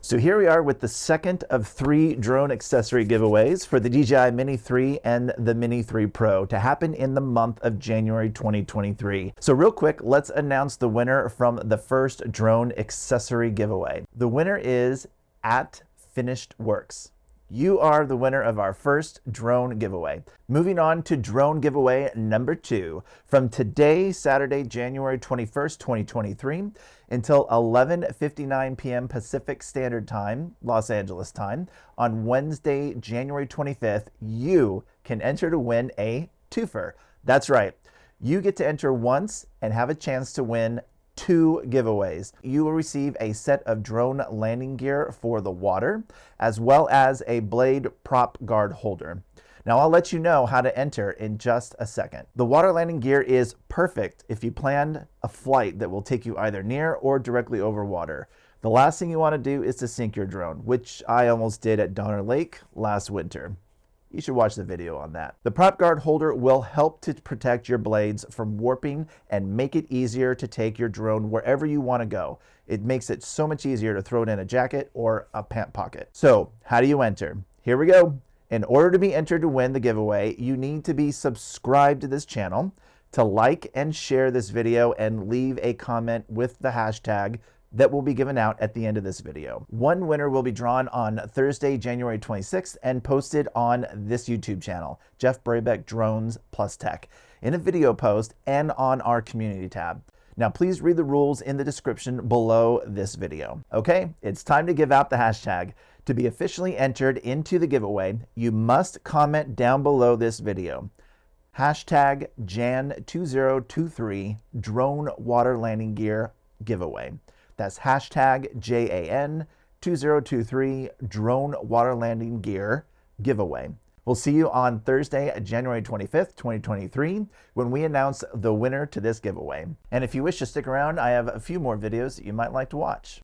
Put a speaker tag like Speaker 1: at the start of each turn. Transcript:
Speaker 1: So here we are with the second of 3 drone accessory giveaways for the DJI Mini 3 and the Mini 3 Pro to happen in the month of January 2023. So real quick, let's announce the winner from the first drone accessory giveaway. The winner is @FinishedWorks. You are the winner of our first drone giveaway. Moving on to drone giveaway number 2. From today, Saturday, January 21st, 2023, until 11:59 p.m. Pacific Standard Time, Los Angeles time, on Wednesday, January 25th, you can enter to win a twofer. That's right. You get to enter once and have a chance to win 2 giveaways. You will receive a set of drone landing gear for the water, as well as a blade prop guard holder. Now I'll let you know how to enter in just a second. The water landing gear is perfect if you plan a flight that will take you either near or directly over water. The last thing you want to do is to sink your drone, which I almost did at Donner Lake last winter. You should watch the video on that. The prop guard holder will help to protect your blades from warping and make it easier to take your drone wherever you want to go. It makes it so much easier to throw it in a jacket or a pant pocket. So how do you enter? Here we go. In order to be entered to win the giveaway, you need to be subscribed to this channel, to like and share this video, and leave a comment with the hashtag that will be given out at the end of this video. One winner will be drawn on Thursday, January 26th and posted on this YouTube channel, Geoff Brabec Drones Plus Tech, in a video post and on our community tab. Now please read the rules in the description below this video. Okay, it's time to give out the hashtag. To be officially entered into the giveaway, you must comment down below this video. Hashtag Jan2023 Drone Water Landing Gear Giveaway. That's hashtag JAN2023 Drone Water Landing Gear Giveaway. We'll see you on Thursday, January 25th, 2023, when we announce the winner to this giveaway. And if you wish to stick around, I have a few more videos that you might like to watch.